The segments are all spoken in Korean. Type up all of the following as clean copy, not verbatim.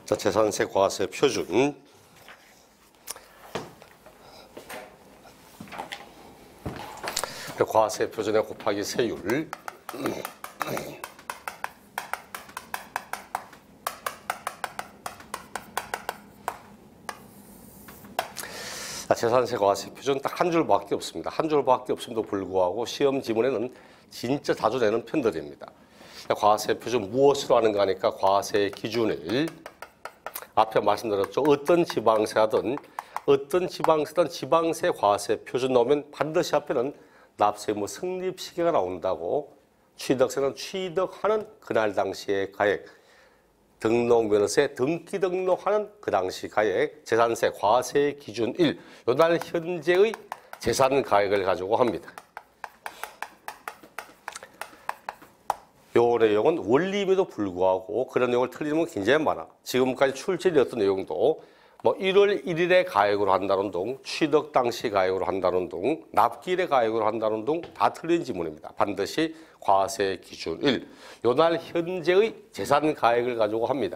자, 재산세 과세 표준. 과세 표준에 곱하기 세율. 재산세 과세 표준 딱 한 줄밖에 없습니다. 한 줄밖에 없음에도 불구하고 시험 지문에는 진짜 자주 내는 편들입니다. 과세 표준 무엇으로 하는가 하니까 과세 기준일. 앞에 말씀드렸죠. 어떤 지방세든 지방세 과세 표준 나오면 반드시 앞에는 납세의무 성립 시기가 나온다고. 취득세는 취득하는 그날 당시의 가액, 등록면허세 등기 등록하는 그 당시 가액, 재산세 과세 기준일, 요날 현재의 재산 가액을 가지고 합니다. 요 내용은 원리임에도 불구하고 그런 내용을 틀리는 건 굉장히 많아. 지금까지 출제되었던 내용도 뭐 1월 1일에 가액으로 한다는 등, 취득 당시 가액으로 한다는 등, 납기일에 가액으로 한다는 등 다 틀린 지문입니다. 반드시 과세 기준일, 요날 현재의 재산 가액을 가지고 합니다.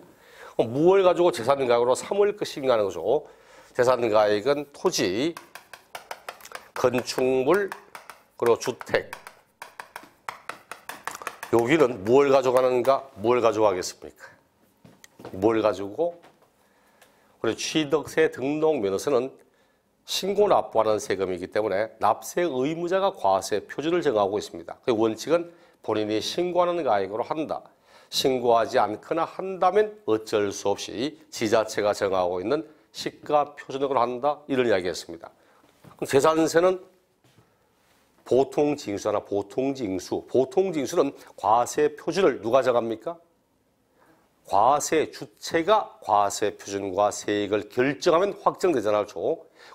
무엇을 가지고 재산 가액으로 삼을 것인가 하는 거죠. 재산 가액은 토지, 건축물, 그리고 주택. 여기는 뭘 가져가는가? 뭘 가져가겠습니까? 뭘 가지고? 그리고 취득세 등록 면허세는 신고 납부하는 세금이기 때문에 납세 의무자가 과세 표준을 정하고 있습니다. 그 원칙은 본인이 신고하는 가액으로 한다. 신고하지 않거나 한다면 어쩔 수 없이 지자체가 정하고 있는 시가 표준으로 한다. 이런 이야기였습니다. 그럼 재산세는 보통징수나 보통징수. 보통징수는 과세 표준을 누가 정합니까? 과세 주체가 과세 표준과 세액을 결정하면 확정되잖아요.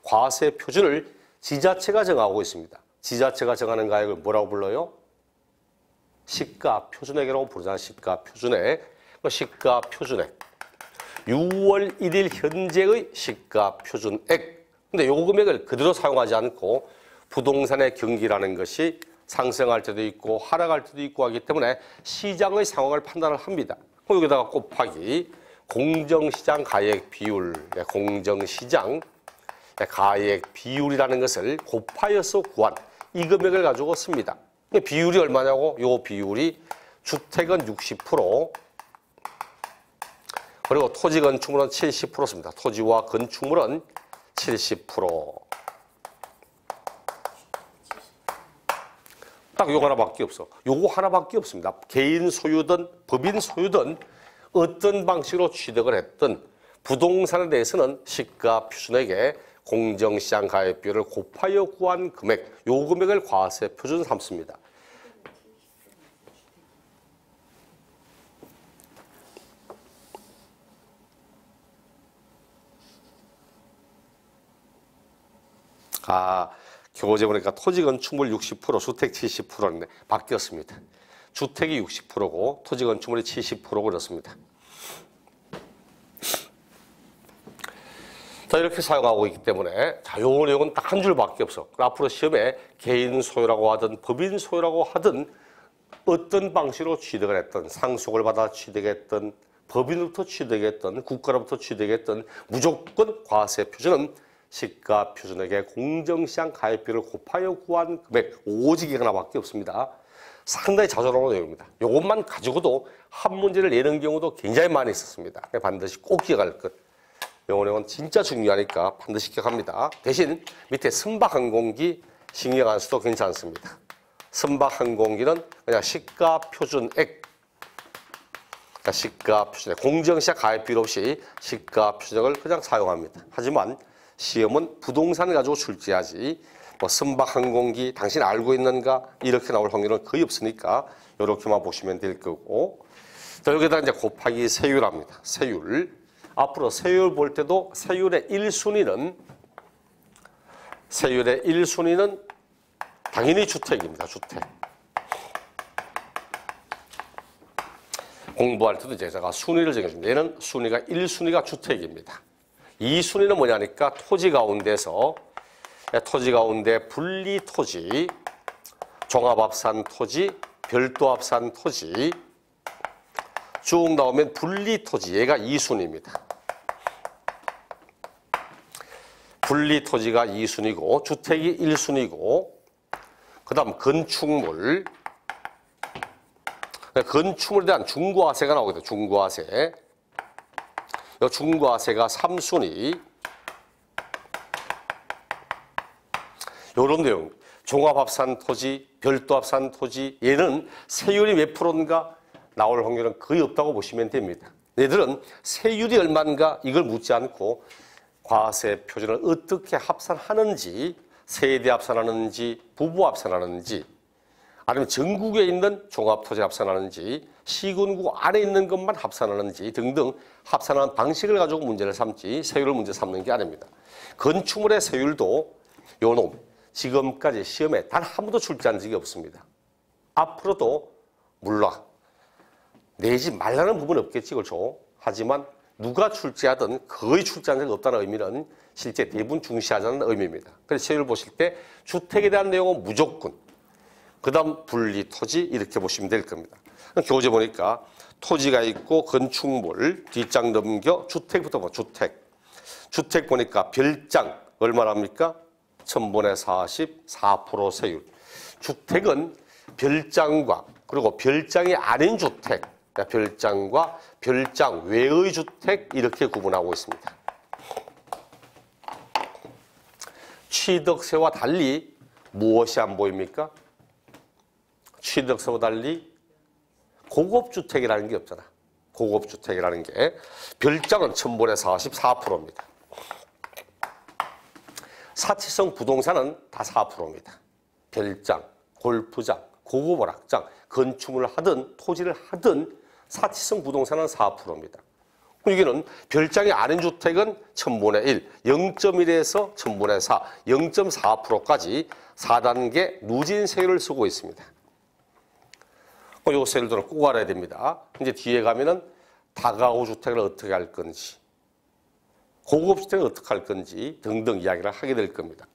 과세 표준을 지자체가 정하고 있습니다. 지자체가 정하는 가액을 뭐라고 불러요? 시가 표준액이라고 부르잖아요. 시가 표준액. 시가 표준액. 6월 1일 현재의 시가 표준액. 근데 요 금액을 그대로 사용하지 않고 부동산의 경기라는 것이 상승할 때도 있고 하락할 때도 있고 하기 때문에 시장의 상황을 판단을 합니다. 여기다가 곱하기 공정시장 가액 비율, 공정시장 가액 비율이라는 것을 곱하여서 구한 이 금액을 가지고 씁니다. 비율이 얼마냐고? 요 비율이 주택은 60%, 그리고 토지 건축물은 70%습니다. 토지와 건축물은 70%. 딱 요거 하나밖에 없어. 요거 하나밖에 없습니다. 개인 소유든 법인 소유든 어떤 방식으로 취득을 했든 부동산에 대해서는 시가 표준액에 공정시장 가액 비율을 곱하여 구한 금액, 요 금액을 과세 표준 삼습니다. 교재 보니까 토지 건축물 60%, 주택 70%인데 바뀌었습니다. 주택이 60%고 토지 건축물이 70%고 그렇습니다. 자, 이렇게 사용하고 있기 때문에 자, 요 내용은 딱 한 줄밖에 없어. 앞으로 시험에 개인 소유라고 하든 법인 소유라고 하든 어떤 방식으로 취득을 했든 상속을 받아 취득했든 법인으로부터 취득했든 국가로부터 취득했든 무조건 과세 표준은 시가 표준액의 공정시장 가액비를 곱하여 구한 금액 오직 이거 하나밖에 없습니다. 상당히 자주 나오는 내용입니다. 이것만 가지고도 한 문제를 내는 경우도 굉장히 많이 있었습니다. 반드시 꼭 기억할 것. 이 내용은 진짜 중요하니까 반드시 기억합니다. 대신 밑에 선박항공기 신경 안 써도 괜찮습니다. 선박항공기는 그냥 시가 표준액, 시가 표준액, 공정시장 가액비율 없이 시가 표준액을 그냥 사용합니다. 하지만 시험은 부동산을 가지고 출제하지 뭐 선박항공기 당신 알고 있는가 이렇게 나올 확률은 거의 없으니까 이렇게만 보시면 될 거고. 자, 여기다 이제 곱하기 세율합니다. 세율. 앞으로 세율 볼 때도 세율의 1순위는 당연히 주택입니다. 주택. 공부할 때도 제가 순위를 정해줍니다. 얘는 순위가 1순위가 주택입니다. 2순위는 뭐냐니까 토지 가운데 분리토지, 종합합산 토지, 별도합산 토지, 쭉 나오면 분리토지, 얘가 2순위입니다. 분리토지가 2순위고 주택이 1순위고 그 다음 건축물, 건축물에 대한 중과세가 나오거든요. 중과세. 이 중과세가 3순위. 요런 내용. 종합합산 토지, 별도합산 토지, 얘는 세율이 몇 프로인가 나올 확률은 거의 없다고 보시면 됩니다. 얘들은 세율이 얼마인가 이걸 묻지 않고 과세 표준을 어떻게 합산하는지, 세대 합산하는지, 부부 합산하는지, 아니면 전국에 있는 종합토지 합산하는지, 시군구 안에 있는 것만 합산하는지 등등 합산하는 방식을 가지고 문제를 삼지 세율을 문제 삼는 게 아닙니다. 건축물의 세율도 요놈 지금까지 시험에 단 한 번도 출제한 적이 없습니다. 앞으로도 물론 내지 말라는 부분은 없겠지, 그렇죠? 하지만 누가 출제하든 거의 출제한 적이 없다는 의미는 실제 대부분 중시하자는 의미입니다. 그래서 세율 보실 때 주택에 대한 내용은 무조건, 그 다음 분리 토지 이렇게 보시면 될 겁니다. 교재 보니까 토지가 있고 건축물, 뒷장 넘겨 주택부터 봐. 주택 보니까 별장 얼마랍니까? 1000분의 44% 세율. 주택은 별장과 그리고 별장이 아닌 주택, 별장과 별장 외의 주택 이렇게 구분하고 있습니다. 취득세와 달리 무엇이 안 보입니까? 취득세와 달리 고급주택이라는 게 없잖아. 고급주택이라는 게 별장은 1000분의 44%입니다. 사치성 부동산은 다 4%입니다. 별장, 골프장, 고급 오락장, 건축물을 하든 토지를 하든 사치성 부동산은 4%입니다. 여기는 별장이 아닌 주택은 1000분의 1, 0.1에서 1000분의 4, 0.4%까지 4단계 누진 세율을 쓰고 있습니다. 이 세율들은 꼭 알아야 됩니다. 이제 뒤에 가면은 다가구 주택을 어떻게 할 건지, 고급 주택을 어떻게 할 건지 등등 이야기를 하게 될 겁니다.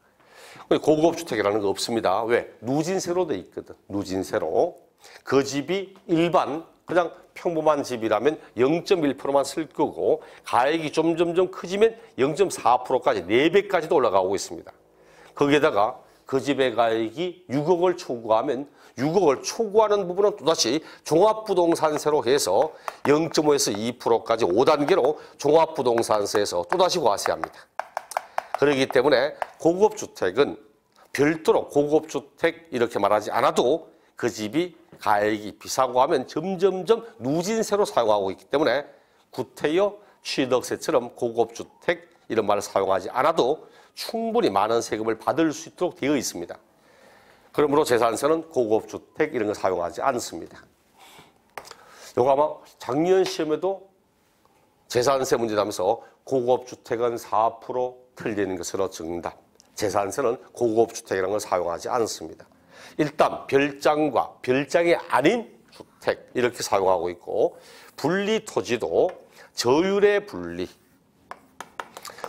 고급 주택이라는 거 없습니다. 왜? 누진세로 돼 있거든. 누진세로. 그 집이 일반 그냥 평범한 집이라면 0.1%만 쓸 거고 가액이 점점점 커지면 0.4%까지 4배까지도 올라가고 있습니다. 거기에다가 그 집의 가액이 6억을 초과하면 6억을 초과하는 부분은 또다시 종합부동산세로 해서 0.5에서 2%까지 5단계로 종합부동산세에서 또다시 과세합니다. 그렇기 때문에 고급주택은 별도로 고급주택 이렇게 말하지 않아도 그 집이 가액이 비싸고 하면 점점점 누진세로 사용하고 있기 때문에 구태여 취득세처럼 고급주택 이런 말을 사용하지 않아도 충분히 많은 세금을 받을 수 있도록 되어 있습니다. 그러므로 재산세는 고급주택 이런 거 사용하지 않습니다. 요거 아마 작년 시험에도 재산세 문제 나면서 고급주택은 4% 틀리는 것으로 정답. 재산세는 고급주택이라는 걸 사용하지 않습니다. 일단 별장과 별장이 아닌 주택 이렇게 사용하고 있고 분리토지도 저율의 분리,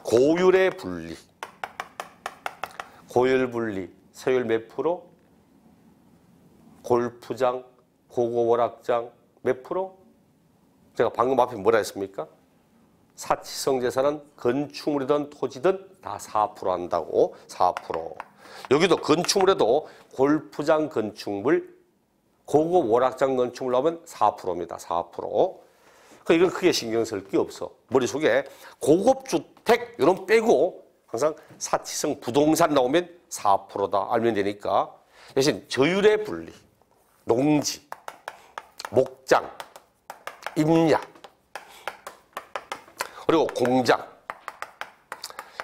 고율의 분리, 고율 분리, 세율 몇 프로? 골프장, 고급 오락장 몇 프로? 제가 방금 앞에 뭐라 했습니까? 사치성 재산은 건축물이든 토지든 다 4% 한다고. 4%. 여기도 건축물에도 골프장 건축물, 고급 오락장 건축물 나오면 4%입니다. 4%. 이건 크게 신경 쓸 게 없어. 머릿속에 고급주택 이런 빼고 항상 사치성 부동산 나오면 4%다 알면 되니까 대신 저율의 분리, 농지, 목장, 임야, 그리고 공장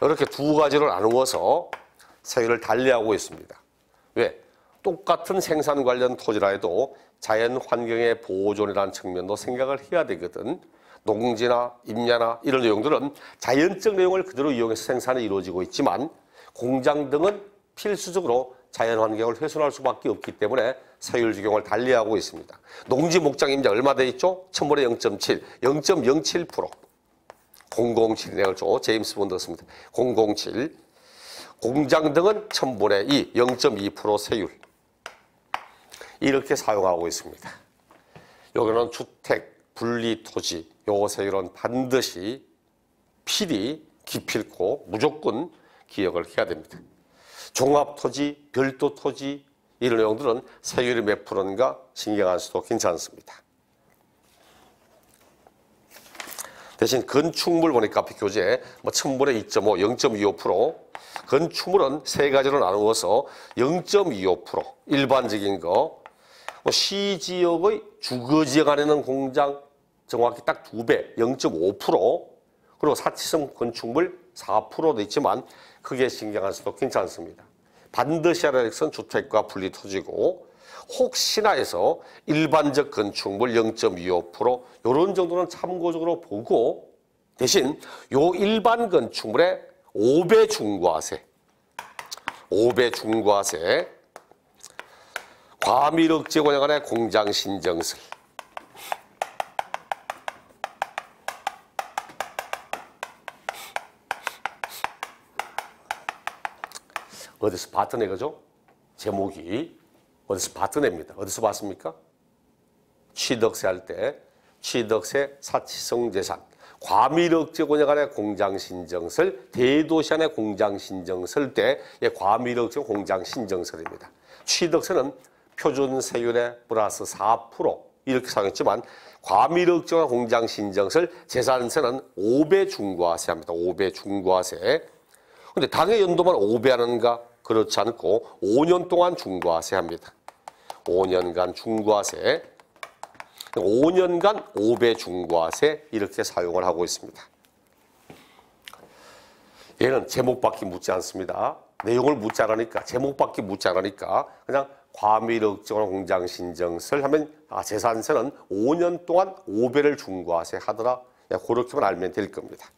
이렇게 두 가지를 나누어서 세율을 달리하고 있습니다. 왜? 똑같은 생산 관련 토지라 해도 자연 환경의 보존이라는 측면도 생각을 해야 되거든. 농지나 임야나 이런 내용들은 자연적 내용을 그대로 이용해서 생산이 이루어지고 있지만 공장 등은 필수적으로 자연 환경을 훼손할 수밖에 없기 때문에 세율 적용을 달리하고 있습니다. 농지, 목장, 임야 얼마 돼 있죠? 1000분의 0.7, 0.07%. 007이네요. 제임스 본드가 씁니다. 007. 공장 등은 1000분의 2, 0.2% 세율. 이렇게 사용하고 있습니다. 여기는 주택, 분리토지 요 세율은 반드시 필히 기필코 무조건 기억을 해야 됩니다. 종합토지, 별도토지 이런 내용들은 세율이 몇 프로인가 신경 안 써도 괜찮습니다. 대신 건축물 보니까 앞에 교재 뭐 첨불의 2.5, 0.25%, 건축물은 세 가지로 나누어서 0.25% 일반적인 거, 뭐 시지역의 주거지역 안에는 공장 정확히 딱 2배, 0.5%, 그리고 사치성 건축물 4%도 있지만 크게 신경 안 써도 괜찮습니다. 반드시 알아야 할 것은 주택과 분리토지고 혹시나 해서 일반적 건축물 0.25% 이런 정도는 참고적으로 보고 대신 요 일반 건축물의 5배 중과세, 5배 중과세, 과밀억제 관련한 공장 신정설, 어디서 봤던 애거죠? 제목이 어디서 봤던 애입니다. 어디서 봤습니까? 취득세 할 때 취득세 사치성 재산, 과밀억제 권역안의 공장신정설, 대도시 안의 공장신정설 때 과밀억제 공장신정설입니다. 취득세는 표준세율의 플러스 4% 이렇게 사용했지만 과밀억제 공장신정설, 재산세는 5배 중과세합니다. 5배 중과세. 근데 당해 연도만 5배 하는가? 그렇지 않고 5년 동안 중과세합니다. 5년간 중과세, 5년간 5배 중과세 이렇게 사용을 하고 있습니다. 얘는 제목밖에 묻지 않습니다. 내용을 묻지 않으니까, 제목밖에 묻지 않으니까 그냥 과밀억제나 공장신정설 하면 재산세는 5년 동안 5배를 중과세 하더라. 그렇게만 알면 될 겁니다.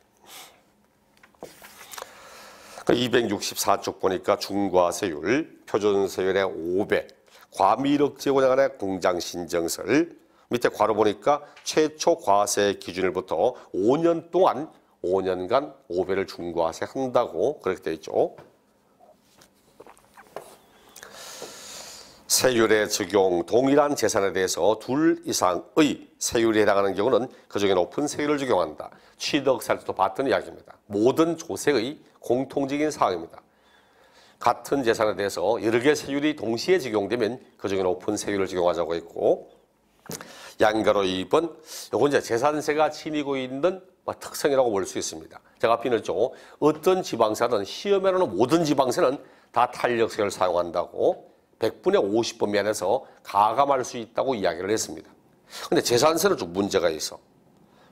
264쪽 보니까 중과세율, 표준세율의 5배, 과밀억제 권역안의 공장신정설, 밑에 괄호 보니까 최초 과세 기준일부터 5년 동안 5년간 5배를 중과세 한다고 그렇게 되어 있죠. 세율의 적용, 동일한 재산에 대해서 둘 이상의 세율에 해당하는 경우는 그중에 높은 세율을 적용한다. 취득세 할 때도 봤던 이야기입니다. 모든 조세의 공통적인 사항입니다. 같은 재산에 대해서 여러 개의 세율이 동시에 적용되면 그중에 높은 세율을 적용하자고 했고, 양가로 2번, 이건 이제 재산세가 지니고 있는 특성이라고 볼 수 있습니다. 제가 앞에 넣었죠. 어떤 지방세든 시험에 나오는 모든 지방세는 다 탄력세율을 사용한다고 100분의 50번 면에서 가감할 수 있다고 이야기를 했습니다. 근데 재산세는 좀 문제가 있어.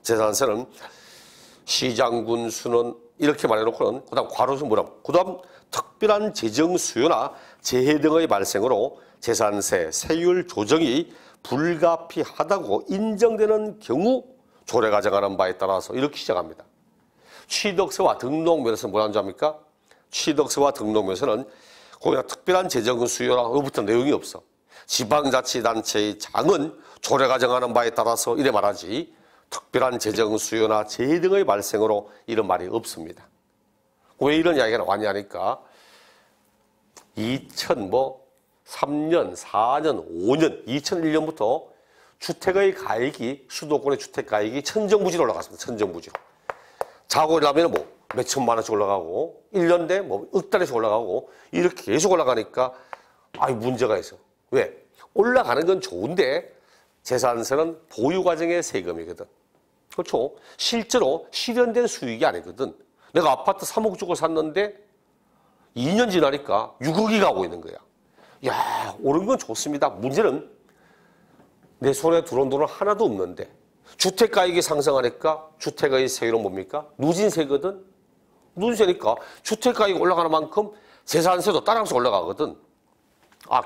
재산세는 시장군 수는 이렇게 말해놓고는 그다음 괄호에서 뭐라고? 그다음 특별한 재정 수요나 재해 등의 발생으로 재산세 세율 조정이 불가피하다고 인정되는 경우 조례가 정하는 바에 따라서 이렇게 시작합니다. 취득세와 등록면에서 뭐라는 줄 압니까? 취득세와 등록면에서는 거기다 특별한 재정 수요라고부터 내용이 없어. 지방자치단체의 장은 조례가 정하는 바에 따라서 이래 말하지 특별한 재정 수요나 재해 등의 발생으로 이런 말이 없습니다. 왜 이런 이야기가 나왔냐 하니까 2003년, 4년, 5년, 2001년부터 주택의 가액이 수도권의 주택 가액이 천정부지로 올라갔습니다. 천정부지로. 자고 일하면 뭐 몇천만 원씩 올라가고 1년 돼 뭐 억 달러씩 올라가고 이렇게 계속 올라가니까 문제가 있어. 왜? 올라가는 건 좋은데 재산세는 보유 과정의 세금이거든. 그렇죠? 실제로 실현된 수익이 아니거든. 내가 아파트 3억 주고 샀는데 2년 지나니까 6억이 가고 있는 거야. 야, 오른 건 좋습니다. 문제는 내 손에 들어온 돈은 하나도 없는데 주택가액이 상승하니까 주택의 세율은 뭡니까? 누진세거든. 누진세니까 주택가액이 올라가는 만큼 재산세도 따라서 올라가거든.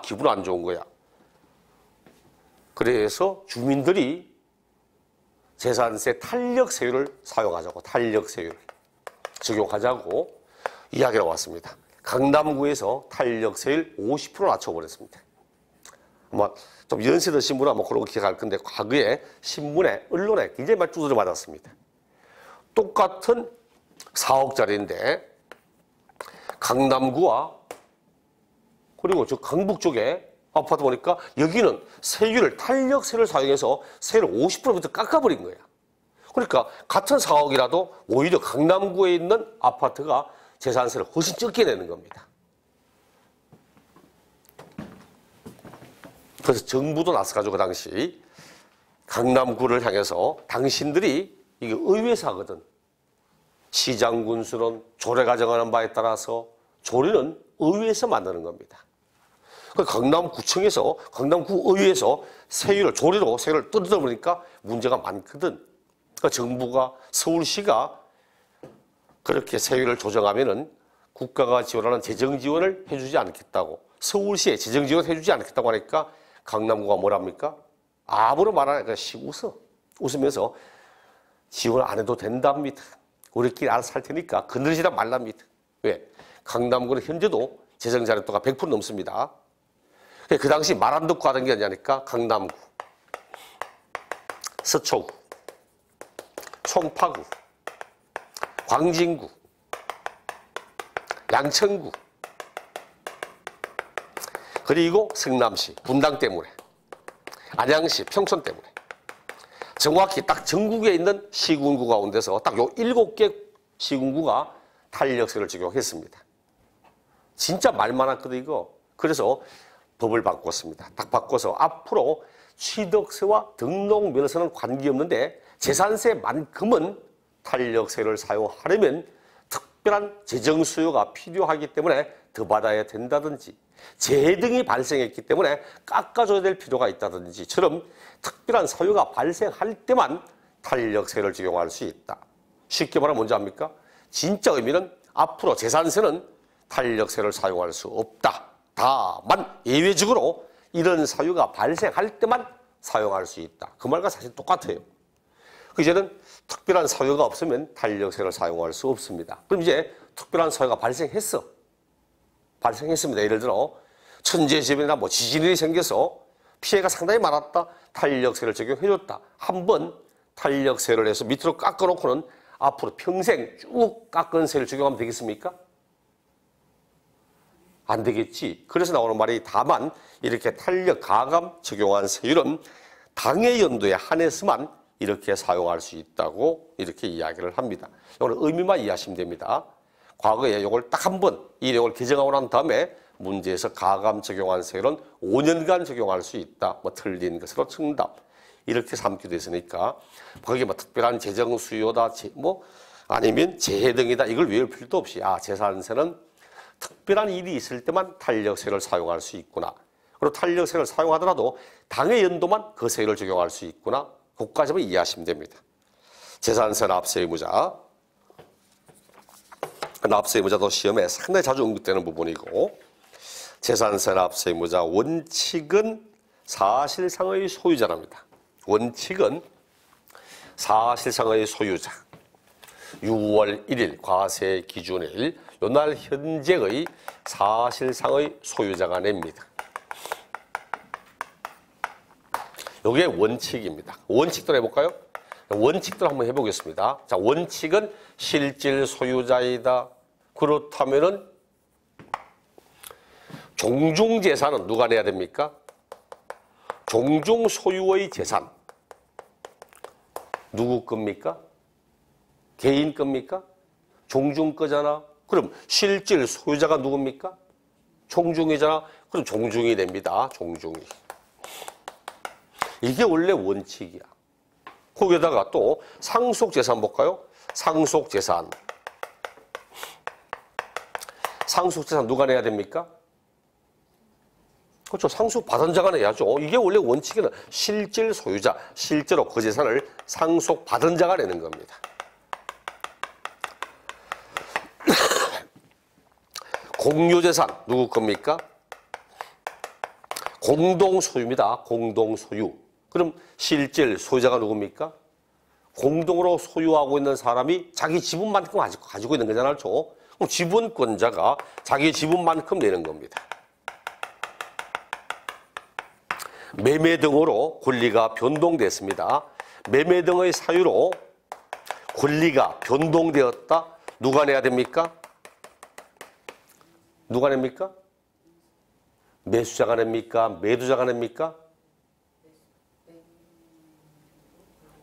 기분 안 좋은 거야. 그래서 주민들이 재산세 탄력세율을 사용하자고, 탄력세율을 적용하자고 이야기가 왔습니다. 강남구에서 탄력세율 50% 낮춰버렸습니다. 아마 좀 연세 드신 분은 아마 그런 거 기억할 건데 과거에 신문에, 언론에 굉장히 많이 두드려 맞았습니다. 똑같은 4억짜리인데 강남구와 그리고 저 강북 쪽에 아파트 보니까 여기는 세율을 탄력세를 사용해서 세율을 50%부터 깎아버린 거야. 그러니까 같은 4억이라도 오히려 강남구에 있는 아파트가 재산세를 훨씬 적게 내는 겁니다. 그래서 정부도 나서가지고 그 당시 강남구를 향해서 당신들이 이게 의회에서 하거든. 시장 군수는 조례가 정하는 바에 따라서 조례는 의회에서 만드는 겁니다. 강남구청에서 강남구 의회에서 세율을 조례로 세율을 뜯어버리니까 문제가 많거든. 그러니까 정부가 서울시가 그렇게 세율을 조정하면은 국가가 지원하는 재정 지원을 해주지 않겠다고 서울시에 재정 지원 해주지 않겠다고 하니까 강남구가 뭐랍니까? 아무런 말 안 하니까 웃으면서 지원 안 해도 된답니다. 우리끼리 알아서 할 테니까 건드리지나 말랍니다. 왜? 강남구는 현재도 재정 자료도가 100% 넘습니다. 그 당시 말 안 듣고 하던 게 아니니까 강남구, 서초구, 송파구, 광진구, 양천구, 그리고 성남시, 분당 때문에, 안양시, 평촌 때문에 정확히 딱 전국에 있는 시군구 가운데서 딱 요 7개 시군구가 탄력세를 적용했습니다. 진짜 말 많았거든 이거. 그래서 법을 바꿨습니다. 딱 바꿔서 앞으로 취득세와 등록면에서는 관계없는데 재산세만큼은 탄력세를 사용하려면 특별한 재정 수요가 필요하기 때문에 더 받아야 된다든지 재해 등이 발생했기 때문에 깎아줘야 될 필요가 있다든지처럼 특별한 사유가 발생할 때만 탄력세를 적용할 수 있다. 쉽게 말하면 뭔지 압니까? 진짜 의미는 앞으로 재산세는 탄력세를 사용할 수 없다. 다만 예외적으로 이런 사유가 발생할 때만 사용할 수 있다. 그 말과 사실 똑같아요. 이제는 특별한 사유가 없으면 탄력세를 사용할 수 없습니다. 그럼 이제 특별한 사유가 발생했습니다. 예를 들어 천재지변이나 뭐 지진이 생겨서 피해가 상당히 많았다. 탄력세를 적용해줬다. 한번 탄력세를 해서 밑으로 깎아놓고는 앞으로 평생 쭉 깎은 세를 적용하면 되겠습니까? 안 되겠지. 그래서 나오는 말이 다만 이렇게 탄력 가감 적용한 세율은 당해 연도에 한해서만 이렇게 사용할 수 있다고 이렇게 이야기를 합니다. 이거는 의미만 이해하시면 됩니다. 과거에 이걸 딱 한 번 이 내용을 개정하고 난 다음에 문제에서 가감 적용한 세율은 5년간 적용할 수 있다. 뭐 틀린 것으로 정답. 이렇게 삼기도 했으니까 거기에 뭐 특별한 재정 수요다 뭐 아니면 재해 등이다 이걸 외울 필요도 없이 재산세는 특별한 일이 있을 때만 탄력세를 사용할 수 있구나. 그리고 탄력세를 사용하더라도 당해 연도만 그 세율을 적용할 수 있구나. 그것까지만 이해하시면 됩니다. 재산세 납세 의무자. 납세 의무자도 시험에 상당히 자주 언급되는 부분이고 재산세 납세 의무자 원칙은 사실상의 소유자랍니다. 원칙은 사실상의 소유자. 6월 1일 과세 기준일 요날 현재의 사실상의 소유자가 냅니다. 이게 원칙입니다. 원칙대로 해볼까요? 원칙대로 한번 해보겠습니다. 자, 원칙은 실질 소유자이다. 그렇다면은 종중재산은 누가 내야 됩니까? 종중 소유의 재산. 누구 겁니까? 개인 겁니까? 종중 거잖아. 그럼 실질 소유자가 누굽니까? 종중이잖아. 그럼 종중이 됩니다. 종중이. 이게 원래 원칙이야. 거기에다가 또 상속재산 볼까요? 상속재산. 상속재산 누가 내야 됩니까? 그렇죠. 상속받은 자가 내야죠. 이게 원래 원칙에는 실질 소유자, 실제로 그 재산을 상속받은 자가 내는 겁니다. 공유재산 누구 겁니까? 공동소유입니다. 공동소유. 그럼 실질 소유자가 누굽니까? 공동으로 소유하고 있는 사람이 자기 지분만큼 가지고 있는 거잖아요. 그럼 지분권자가 자기 지분만큼 내는 겁니다. 매매 등으로 권리가 변동됐습니다. 매매 등의 사유로 권리가 변동되었다. 누가 내야 됩니까? 누가 냅니까? 매수자가 냅니까? 매도자가 냅니까?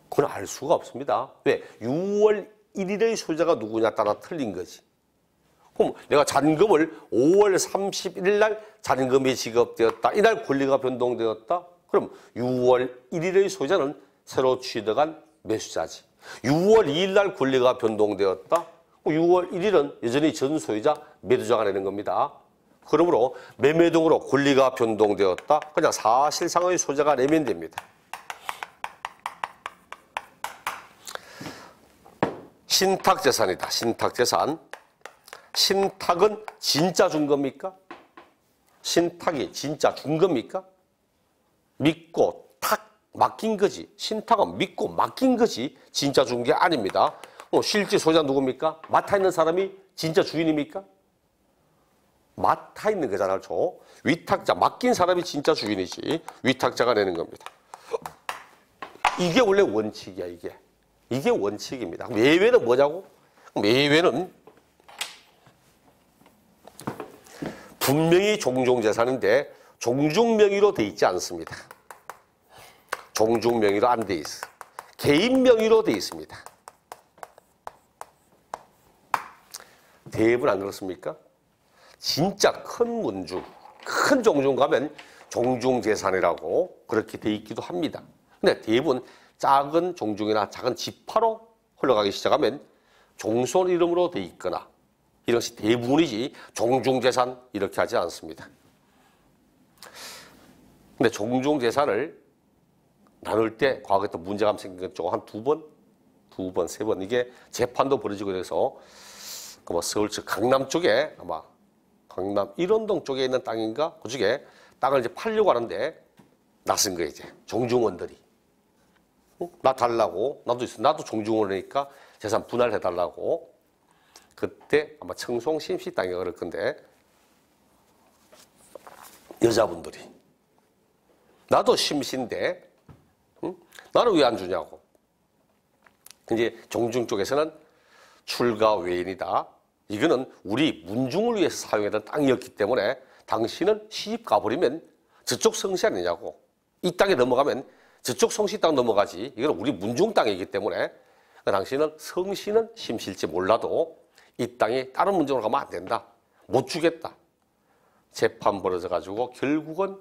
그건 알 수가 없습니다. 왜? 6월 1일의 소유자가 누구냐 따라 틀린 거지. 그럼 내가 잔금을 5월 31일 날 잔금이 지급되었다. 이날 권리가 변동되었다. 그럼 6월 1일의 소유자는 새로 취득한 매수자지. 6월 2일 날 권리가 변동되었다. 6월 1일은 여전히 전 소유자 매도자가 내는 겁니다. 그러므로 매매등으로 권리가 변동되었다. 그냥 사실상의 소유자가 내면 됩니다. 신탁재산이다. 신탁재산. 신탁은 진짜 준 겁니까? 신탁이 진짜 준 겁니까? 믿고 탁 맡긴 거지. 신탁은 믿고 맡긴 거지 진짜 준 게 아닙니다. 실제 소유자 누굽니까? 맡아 있는 사람이 진짜 주인입니까? 맡아 있는 거잖아요. 위탁자, 맡긴 사람이 진짜 주인이지 위탁자가 내는 겁니다. 이게 원래 원칙이야. 이게 원칙입니다. 예외는 뭐냐고? 예외는 분명히 종중재산인데 종중명의로 돼 있지 않습니다. 종중명의로 안 돼 있어. 개인 명의로 돼 있습니다. 대부분 안 그렇습니까? 진짜 큰 문중, 큰 종중 가면 종중재산이라고 그렇게 돼 있기도 합니다. 근데 대부분 작은 종중이나 작은 지파로 흘러가기 시작하면 종손 이름으로 돼 있거나 이런 것이 대부분이지 종중재산 이렇게 하지 않습니다. 근데 종중재산을 나눌 때 과거에 또 문제가 생긴 것 한 두 번, 세 번 이게 재판도 벌어지고 그래서 뭐 서울 측 강남 쪽에 아마 강남 일원동 쪽에 있는 땅인가 그쪽에 땅을 이제 팔려고 하는데 나선 거예요. 이제 종중원들이 나 달라고 나도 있어 나도 종중원이니까 재산 분할해 달라고 그때 아마 청송 심씨 땅이 그럴 건데 여자분들이 나도 심씨인데 나는 왜 안 주냐고. 이제 종중 쪽에서는 출가 외인이다. 이거는 우리 문중을 위해서 사용했던 땅이었기 때문에 당신은 시집 가버리면 저쪽 성씨 아니냐고. 이 땅에 넘어가면 저쪽 성씨 땅 넘어가지. 이건 우리 문중 땅이기 때문에 당신은 성씨는 심실지 몰라도 이 땅이 다른 문중으로 가면 안 된다. 못 주겠다. 재판 벌어져가지고 결국은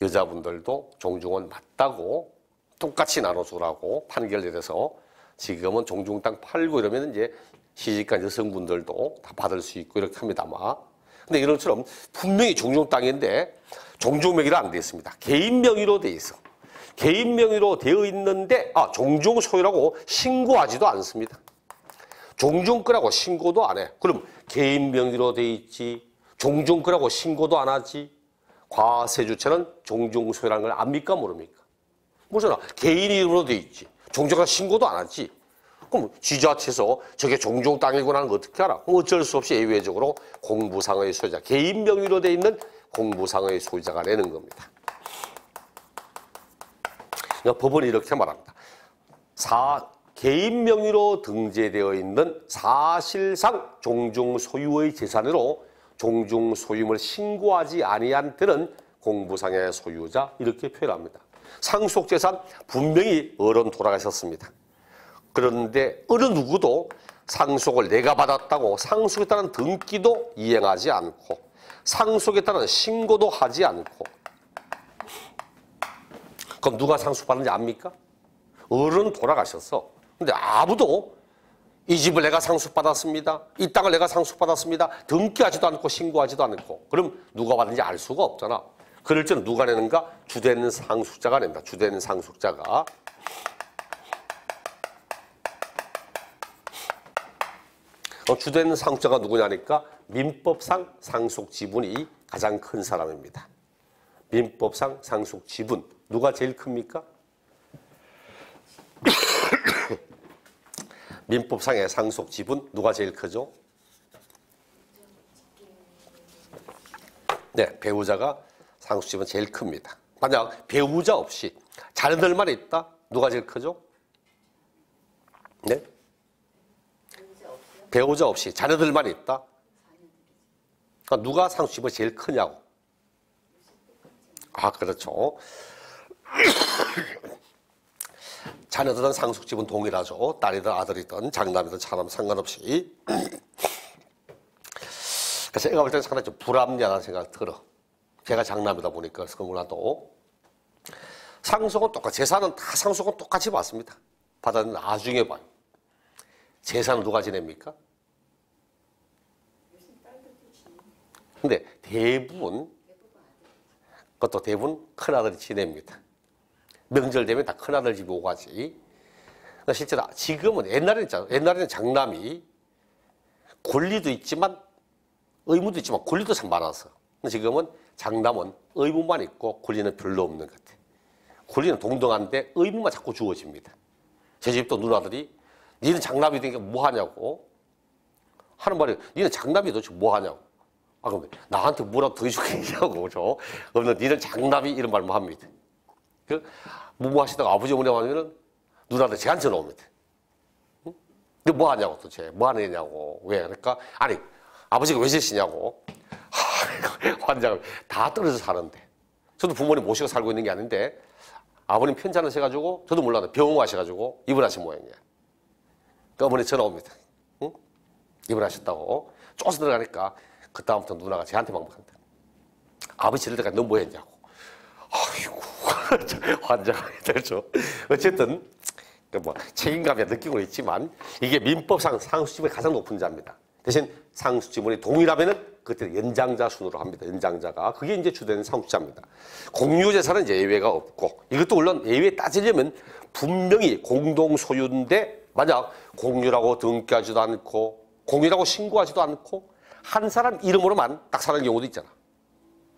여자분들도 종중은 맞다고 똑같이 나눠주라고 판결 내려서 지금은 종중 땅 팔고 이러면 이제 시집간 여성분들도 다 받을 수 있고 이렇게 합니다만. 근데 이런 것처럼 분명히 종중 땅인데 종중 명의로 안 되어 있습니다. 개인 명의로 되어 있어. 개인 명의로 되어 있는데 종중 소유라고 신고하지도 않습니다. 종중 거라고 신고도 안 해. 그럼 개인 명의로 되어 있지. 종중 거라고 신고도 안 하지. 과세주체는 종중 소유라는 걸 압니까 모릅니까? 모르잖아. 개인 이름으로 되어 있지. 종중과 신고도 안 하지. 그럼 지자체에서 저게 종중 땅이구나 하는 거 어떻게 알아? 어쩔 수 없이 예외적으로 공부상의 소유자, 개인 명의로 되어 있는 공부상의 소유자가 내는 겁니다. 그러니까 법원이 이렇게 말합니다. 개인 명의로 등재되어 있는 사실상 종중 소유의 재산으로 종중 소유임을 신고하지 아니한 때는 공부상의 소유자 이렇게 표현합니다. 상속재산 분명히 어른 돌아가셨습니다. 그런데 어느 누구도 상속을 내가 받았다고 상속에 따른 등기도 이행하지 않고 상속에 따른 신고도 하지 않고 그럼 누가 상속받는지 압니까? 어른 돌아가셨어. 근데 아무도 이 집을 내가 상속받았습니다. 이 땅을 내가 상속받았습니다. 등기하지도 않고 신고하지도 않고 그럼 누가 받는지 알 수가 없잖아. 그럴 때는 누가 내는가? 주된 상속자가 낸다. 주된 상속자가. 주된 상속자가 누구냐니까 민법상 상속 지분이 가장 큰 사람입니다. 민법상 상속 지분 누가 제일 큽니까? 민법상의 상속 지분 누가 제일 크죠? 네, 배우자가 상속 지분 제일 큽니다. 만약 배우자 없이 자녀들만 있다? 누가 제일 크죠? 네? 배우자 없이 자녀들만 있다? 그러니까 누가 상속 지분이 제일 크냐고. 아, 그렇죠. 자녀들은 상속집은 동일하죠. 딸이든 아들이든 장남이든 차남 상관없이. 그래서 제가 볼 때는 상당히 좀 불합리하다는 생각이 들어. 제가 장남이다 보니까. 그래서 그러나도 상속은 똑같이, 재산은 다 상속은 똑같이 받습니다. 받았는데 나중에 봐요. 재산을 누가 지냅니까? 근데 대부분, 그것도 대부분 큰아들이 지냅니다. 명절 되면 다 큰아들 집에 오고 가지. 실제로 지금은 옛날에는 장남이 권리도 있지만 의무도 있지만 권리도 참 많았어. 근데 지금은 장남은 의무만 있고 권리는 별로 없는 것 같아. 권리는 동등한데 의무만 자꾸 주어집니다. 제 집도 누나들이 니는 장남이 되니까 뭐 하냐고 하는 말이, 니는 장남이 도대체 뭐 하냐고. 아, 그럼 나한테 뭐라도 더 해주겠냐고, 그러면 니는 장남이 이런 말만 합니다. 무무하시다가 아버지 어머니 하면은 누나들 제한테 전화 옵니다. 응? 근데 뭐 하냐고 도대체, 뭐 하느냐고. 왜? 그러니까, 아니, 아버지가 왜 저러시냐고. 환장을 다 떨어져 사는데. 저도 부모님 모시고 살고 있는 게 아닌데, 아버님 편지 하나 하셔가지고, 저도 몰랐는데 병원 가셔가지고 입원하신 모양이야. 그 어머니 전화 옵니다. 응? 입원하셨다고. 쪼서 들어가니까, 그다음부터 누나가 저한테 막한다. 아버지 이럴 때까지 너 뭐 했냐고. 아이고, 환장하게 되죠. 어쨌든, 뭐, 책임감이 느끼고 있지만, 이게 민법상 상수지분이 가장 높은 자입니다. 대신 상수지분이 동일하면은 그때 연장자 순으로 합니다. 연장자가. 그게 이제 주된 상수자입니다. 공유재산은 이제 예외가 없고, 이것도 물론 예외 따지려면 분명히 공동 소유인데, 만약 공유라고 등기하지도 않고, 공유라고 신고하지도 않고, 한 사람 이름으로만 딱 사는 경우도 있잖아.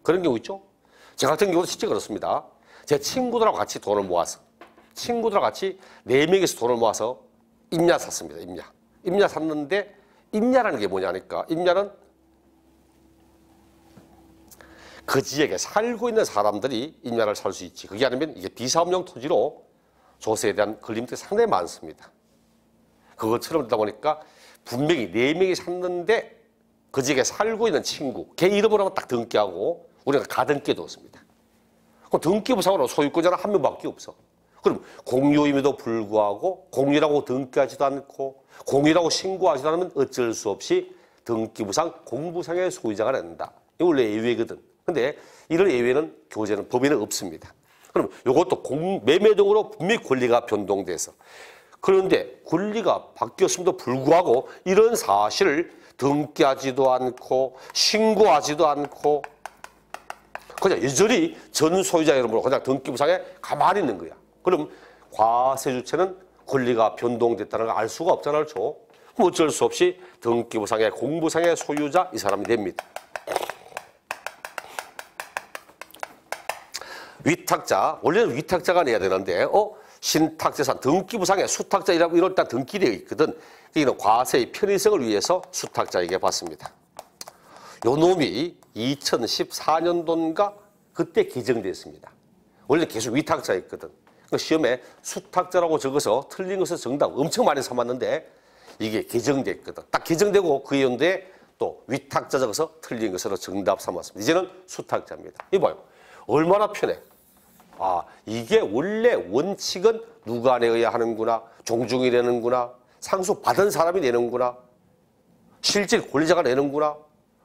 그런 경우 있죠? 저 같은 경우도 실제 그렇습니다. 제 친구들하고 같이 돈을 모아서, 친구들하고 같이 4명이서 돈을 모아서 임야 샀습니다. 임야. 임야 샀는데, 임야라는 게 뭐냐니까. 임야는 그 지역에 살고 있는 사람들이 임야를 살 수 있지. 그게 아니면 이게 비사업용 토지로 조세에 대한 걸림돌이 상당히 많습니다. 그것처럼 되다 보니까 분명히 4명이 샀는데 그 지역에 살고 있는 친구, 걔 이름으로만 딱 등기하고 우리가 가등기에 뒀습니다. 그럼 등기부상으로 소유권자는 한 명밖에 없어. 그럼 공유임에도 불구하고 공유라고 등기하지도 않고 공유라고 신고하지도 않으면 어쩔 수 없이 등기부상, 공부상의 소유자가 된다. 이거 원래 예외거든. 근데 이런 예외는 교재는 법에는 없습니다. 그럼 이것도 매매 등으로 분명히 권리가 변동돼서, 그런데 권리가 바뀌었음에도 불구하고 이런 사실을 등기하지도 않고 신고하지도 않고 그냥 여전히 전 소유자 이름으로 그냥 등기부상에 가만히 있는 거야. 그럼 과세주체는 권리가 변동됐다는 걸 알 수가 없잖아요. 그럼 어쩔 수 없이 등기부상의 공부상의 소유자 이 사람이 됩니다. 위탁자, 원래는 위탁자가 내야 되는데 신탁재산, 등기부상에 수탁자이라고 이럴 때 등기되어 있거든. 이는 과세의 편의성을 위해서 수탁자에게 받습니다. 요 놈이 2014년도인가 그때 개정됐습니다. 원래 계속 위탁자였거든. 시험에 수탁자라고 적어서 틀린 것을 정답 엄청 많이 삼았는데 이게 개정됐거든. 딱 개정되고 그 연도에 또 위탁자 적어서 틀린 것으로 정답 삼았습니다. 이제는 수탁자입니다. 이봐요. 얼마나 편해. 아, 이게 원래 원칙은 누가 내어야 하는구나, 종중이 내는구나, 상속받은 사람이 내는구나, 실질 권리자가 내는구나,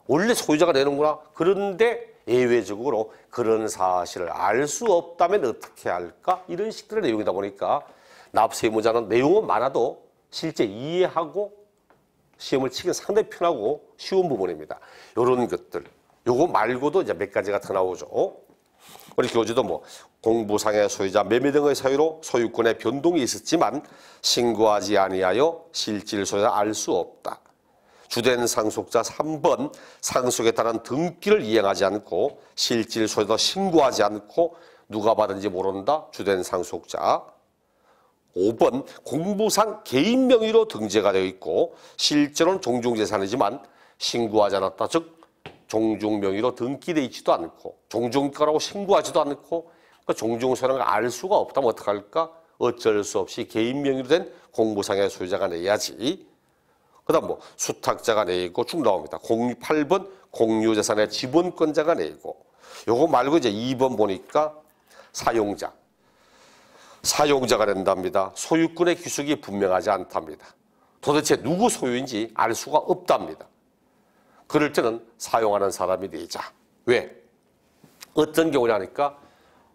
원래 소유자가 내는구나. 그런데 예외적으로 그런 사실을 알 수 없다면 어떻게 할까? 이런 식들의 내용이다 보니까 납세의무자는 내용은 많아도 실제 이해하고 시험을 치긴 상당히 편하고 쉬운 부분입니다. 이런 것들. 요거 말고도 이제 몇 가지가 더 나오죠. 우리 교재도 뭐 공부상의 소유자, 매매 등의 사유로 소유권의 변동이 있었지만 신고하지 아니하여 실질 소유자 알 수 없다. 주된 상속자 3번 상속에 따른 등기를 이행하지 않고 실질 소유자 신고하지 않고 누가 받은지 모른다. 주된 상속자. 5번 공부상 개인 명의로 등재가 되어 있고 실제로는 종중재산이지만 신고하지 않았다. 즉 종중 명의로 등기되어 있지도 않고 종중가라고 신고하지도 않고 그러니까 종중소유라는 걸 알 수가 없다면 어떡할까? 어쩔 수 없이 개인 명의로 된 공부상의 소유자가 내야지. 그 다음 뭐 수탁자가 내고 쭉 나옵니다. 8번 공유재산의 지분권자가 내고 요거 말고 이제 2번 보니까 사용자. 사용자가 된답니다. 소유권의 귀속이 분명하지 않답니다. 도대체 누구 소유인지 알 수가 없답니다. 그럴 때는 사용하는 사람이 되자. 왜? 어떤 경우냐니까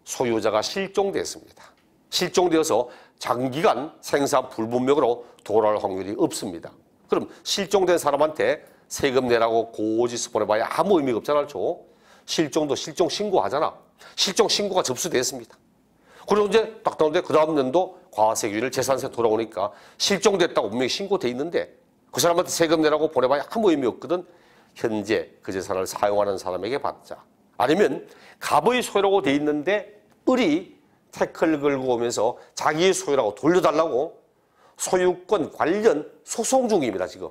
소유자가 실종됐습니다. 실종되어서 장기간 생사 불분명으로 돌아올 확률이 없습니다. 그럼 실종된 사람한테 세금 내라고 고지서 보내봐야 아무 의미가 없잖아요. 실종도 실종 신고하잖아. 실종 신고가 접수됐습니다. 그리고 이제 딱 나오는데 그 다음 년도 과세 기준일 재산세 돌아오니까 실종됐다고 분명히 신고돼 있는데 그 사람한테 세금 내라고 보내봐야 아무 의미 없거든. 현재 그 재산을 사용하는 사람에게 받자. 아니면 갑의 소유라고 돼 있는데 을이 태클 걸고 오면서 자기의 소유라고 돌려달라고 소유권 관련 소송 중입니다. 지금.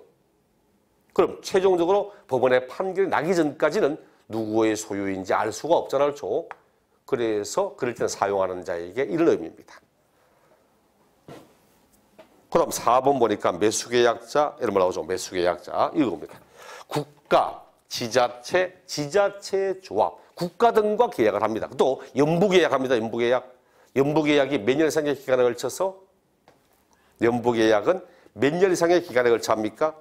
그럼 최종적으로 법원의 판결이 나기 전까지는 누구의 소유인지 알 수가 없잖아요. 그래서 그럴 때는 사용하는 자에게 이런 의미입니다. 그 다음 4번 보니까 매수계약자 이런 말 나오죠. 매수계약자 이겁니다. 국가, 지자체, 지자체 조합, 국가 등과 계약을 합니다. 또 연부계약합니다. 연부계약. 연부계약이 몇 년 이상의 기간에 걸쳐서 연부계약은 몇 년 이상의 기간에 걸쳐 합니까?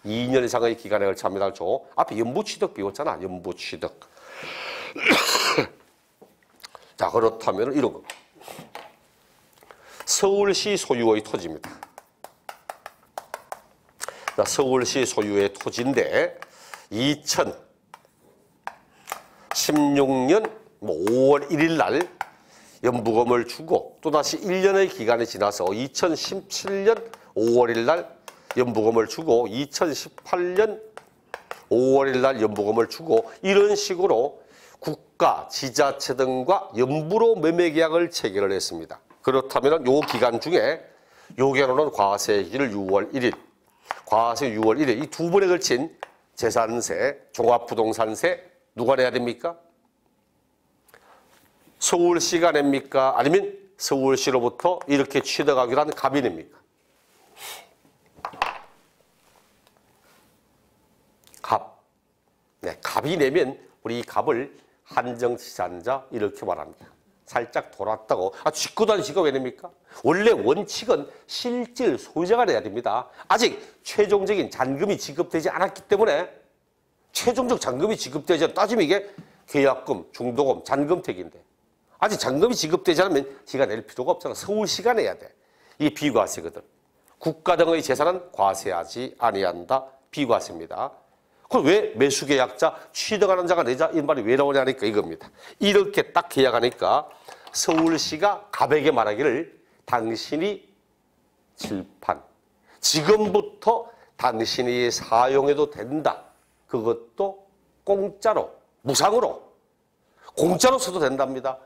2년 이상의 기간에 걸쳐 합니다. 앞에 연부취득 배웠잖아. 연부취득. 자, 그렇다면 이런 거. 서울시 소유의 토지입니다. 자, 서울시 소유의 토지인데 2016년 5월 1일 날 연부금을 주고 또다시 1년의 기간이 지나서 2017년 5월 1일 날 연부금을 주고 2018년 5월 1일 날 연부금을 주고 이런 식으로 국가, 지자체 등과 연부로 매매계약을 체결을 했습니다. 그렇다면 요 기간 중에 요 기간으로는 과세 기준일 6월 1일, 과세 6월 1일 이 두 번에 걸친 재산세, 종합부동산세 누가 내야 됩니까? 서울시가 냅니까? 아니면 서울시로부터 이렇게 취득하기로 한 갑이 냅니까? 갑. 네, 갑이 내면 우리 이 갑을 한정치산자 이렇게 말합니다. 살짝 돌았다고. 직구단 시가 왜 냅니까? 원래 원칙은 실질 소유자가 내야 됩니다. 아직 최종적인 잔금이 지급되지 않았기 때문에 최종적 잔금이 지급되지 않 따지면 이게 계약금, 중도금, 잔금택인데 아직 잔금이 지급되지 않으면 시가 낼 필요가 없잖아. 서울시가 내야 돼. 이게 비과세거든. 국가 등의 재산은 과세하지 아니한다. 비과세입니다. 그럼 왜 매수계약자, 취득하는 자가 내자 이 말이 왜 나오냐니까 이겁니다. 이렇게 딱 계약하니까 서울시가 갑에게 말하기를 당신이 칠판, 지금부터 당신이 사용해도 된다. 그것도 공짜로, 무상으로, 공짜로 써도 된답니다.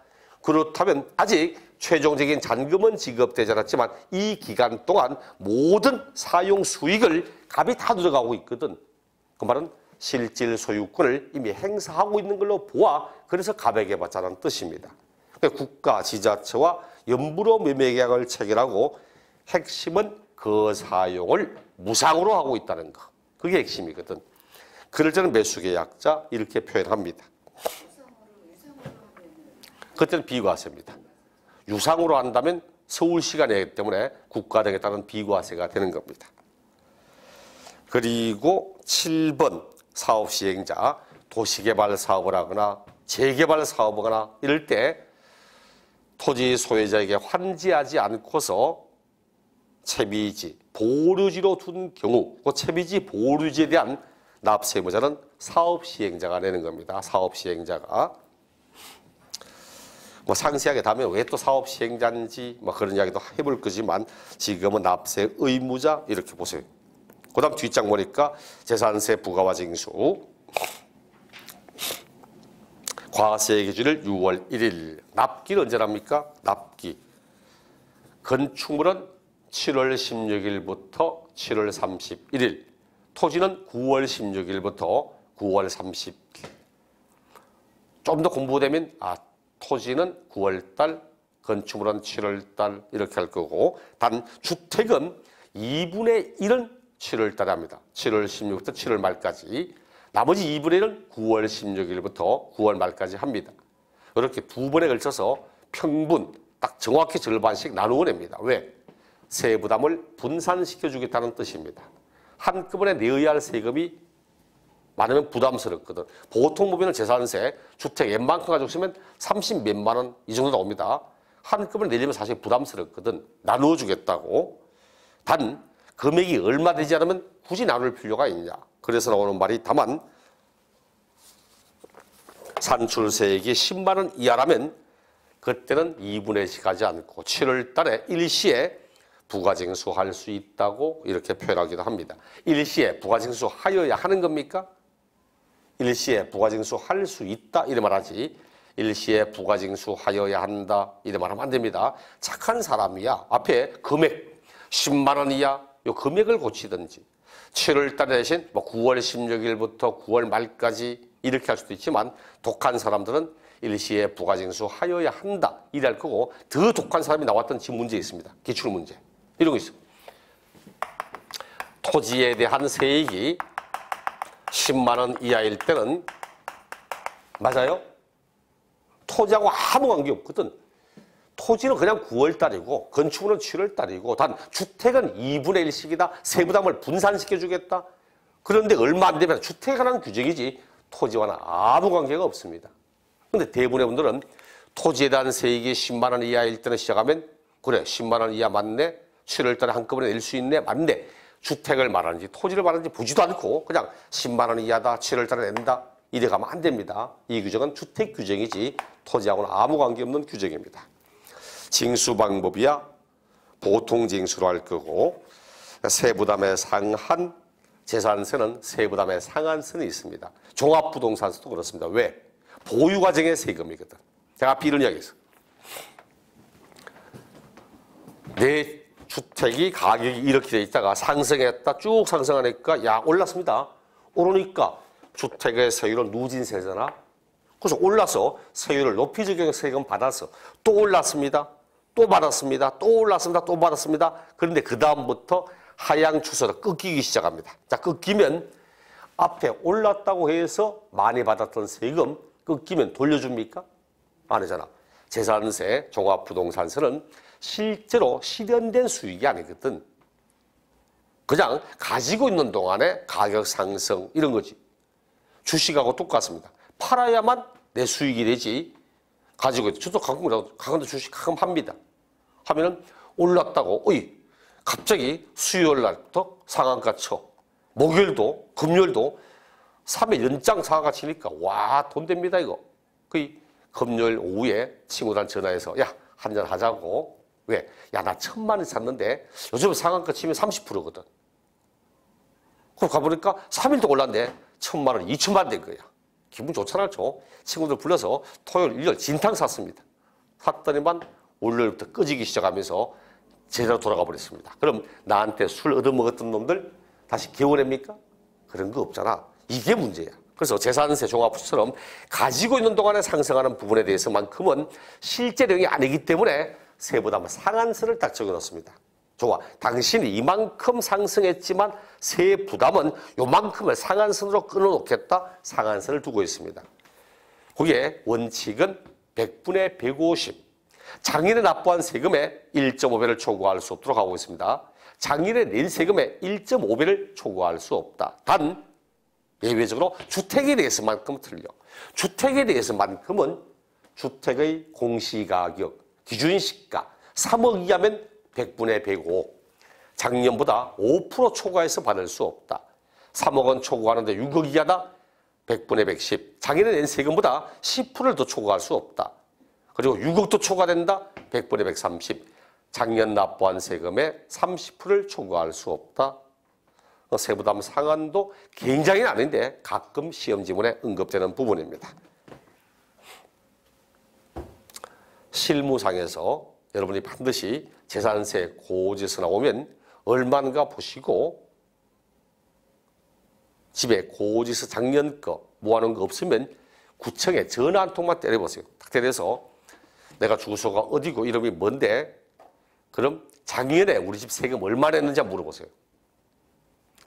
그렇다면 아직 최종적인 잔금은 지급되지 않았지만 이 기간 동안 모든 사용 수익을 갑이 다 들어가고 있거든. 그 말은 실질 소유권을 이미 행사하고 있는 걸로 보아 그래서 갑에게 받자는 뜻입니다. 국가, 지자체와 연부로 매매계약을 체결하고 핵심은 그 사용을 무상으로 하고 있다는 거. 그게 핵심이거든. 그럴 때는 매수계약자 이렇게 표현합니다. 그때는 비과세입니다. 유상으로 한다면 서울시가 내기 때문에 국가 등에 따른 비과세가 되는 겁니다. 그리고 7번 사업시행자, 도시개발 사업을 하거나 재개발 사업을 하거나 이럴 때 토지 소유자에게 환지하지 않고서 채비지, 보류지로 둔 경우 그 채비지, 보류지에 대한 납세 의무자는 사업시행자가 내는 겁니다. 사업시행자가. 상세하게 다음에 왜 또 사업시행자인지 그런 이야기도 해볼 거지만 지금은 납세 의무자 이렇게 보세요. 그 다음 뒷장 보니까 재산세 부가와 징수. 과세 기준일 6월 1일. 납기는 언제 납니까? 납기. 건축물은 7월 16일부터 7월 31일. 토지는 9월 16일부터 9월 30일. 좀 더 공부되면 토지는 9월달, 건축물은 7월달 이렇게 할 거고 단 주택은 2분의 1은 7월달에 합니다. 7월 16일부터 7월 말까지. 나머지 2분의 1은 9월 16일부터 9월 말까지 합니다. 이렇게 두 번에 걸쳐서 평분 딱 정확히 절반씩 나누어 냅니다. 왜? 세부담을 분산시켜 주겠다는 뜻입니다. 한꺼번에 내어야 할 세금이 많으면 부담스럽거든. 보통 보면 재산세, 주택 웬만큼 가지고 있으면 30 몇만 원 이 정도 나옵니다. 한꺼번에 내려면 사실 부담스럽거든. 나누어 주겠다고. 단 금액이 얼마 되지 않으면 굳이 나눌 필요가 있냐. 그래서 나오는 말이 다만 산출세액이 10만 원 이하라면 그때는 2분의 1씩 하지 않고 7월 달에 일시에 부가징수할 수 있다고 이렇게 표현하기도 합니다. 일시에 부가징수 하여야 하는 겁니까? 일시에 부가징수 할 수 있다 이래 말하지 일시에 부가징수 하여야 한다 이래 말하면 안 됩니다. 착한 사람이야 앞에 금액 10만 원 이하 요 금액을 고치든지 7월 달 대신 뭐 9월 16일부터 9월 말까지 이렇게 할 수도 있지만 독한 사람들은 일시에 부가징수 하여야 한다 이래 할 거고 더 독한 사람이 나왔던 지금 문제 있습니다. 기출문제 이런 거 있어. 토지에 대한 세액이 10만 원 이하일 때는 맞아요? 토지하고 아무 관계 없거든. 토지는 그냥 9월 달이고 건축물은 7월 달이고 단 주택은 2분의 1씩이다. 세부담을 분산시켜 주겠다. 그런데 얼마 안 되면 주택에 관한 규정이지 토지와는 아무 관계가 없습니다. 그런데 대부분의 분들은 토지에 대한 세액이 10만 원 이하일 때는 시작하면 그래 10만 원 이하 맞네. 7월 달에 한꺼번에 낼 수 있네. 맞네. 주택을 말하는지 토지를 말하는지 보지도 않고 그냥 10만 원 이하다. 7월 달에 낸다. 이래 가면 안 됩니다. 이 규정은 주택 규정이지 토지하고는 아무 관계없는 규정입니다. 징수 방법이야 보통 징수로 할 거고 세부담의 상한 재산세는 세부담의 상한선이 있습니다. 종합부동산세도 그렇습니다. 왜? 보유과정의 세금이거든. 제가 앞에 이런 이야기 했어. 내 주택이 가격이 이렇게 돼 있다가 상승했다 쭉 상승하니까 야 올랐습니다. 오르니까 주택의 세율은 누진세잖아. 그래서 올라서 세율을 높이 적용 세금 받아서 또 올랐습니다. 또 받았습니다. 또 올랐습니다. 또 받았습니다. 그런데 그 다음부터 하향 추세로 꺾이기 시작합니다. 자, 꺾이면 앞에 올랐다고 해서 많이 받았던 세금 꺾이면 돌려줍니까? 안 하잖아. 재산세, 종합부동산세는 실제로 실현된 수익이 아니거든. 그냥 가지고 있는 동안에 가격 상승 이런 거지. 주식하고 똑같습니다. 팔아야만 내 수익이 되지. 가지고 있다. 저도 가끔도 주식 가끔 합니다. 하면은 올랐다고, 어이, 갑자기 수요일 날부터 상한가 쳐. 목요일도, 금요일도 3일 연장 상한가 치니까, 와, 돈 됩니다, 이거. 그 금요일 오후에 친구들 전화해서, 야, 한잔 하자고. 왜? 야, 나 1,000만 원 샀는데 요즘 상한가 치면 30%거든. 그럼 가보니까 3일도 올랐네. 1,000만 원, 2천만 원 된 거야. 기분 좋잖아, 죠. 친구들 불러서 토요일, 일요일 진탕 샀습니다. 샀더니만 월요일부터 꺼지기 시작하면서 제대로 돌아가 버렸습니다. 그럼 나한테 술 얻어먹었던 놈들 다시 개원합니까? 그런 거 없잖아. 이게 문제야. 그래서 재산세 종합부처럼 가지고 있는 동안에 상승하는 부분에 대해서만큼은 실제령이 아니기 때문에 세부담은 상한선을 딱 적어놓습니다. 좋아. 당신이 이만큼 상승했지만 세부담은 요만큼을 상한선으로 끊어놓겠다. 상한선을 두고 있습니다. 거기에 원칙은 100분의 150. 장인에 납부한 세금의 1.5배를 초과할 수 없도록 하고 있습니다. 장인에 낸 세금의 1.5배를 초과할 수 없다. 단 예외적으로 주택에 대해서만큼 틀려. 주택에 대해서만큼은 주택의 공시가격, 기준시가 3억 이하면 100분의 105. 작년보다 5% 초과해서 받을 수 없다. 3억 원 초과하는데 6억 이하다. 100분의 110. 장인에 낸 세금보다 10%를 더 초과할 수 없다. 그리고 6억도 초과된다. 100분의 130. 작년 납부한 세금의 30%를 초과할 수 없다. 세부담 상한도 굉장히 아닌데 가끔 시험 지문에 언급되는 부분입니다. 실무상에서 여러분이 반드시 재산세 고지서 나오면 얼마인가 보시고 집에 고지서 작년 거 모아놓은 거 없으면 구청에 전화 한 통만 때려보세요. 딱 때려서 내가 주소가 어디고 이름이 뭔데 그럼 작년에 우리 집 세금 얼마 냈는지 물어보세요.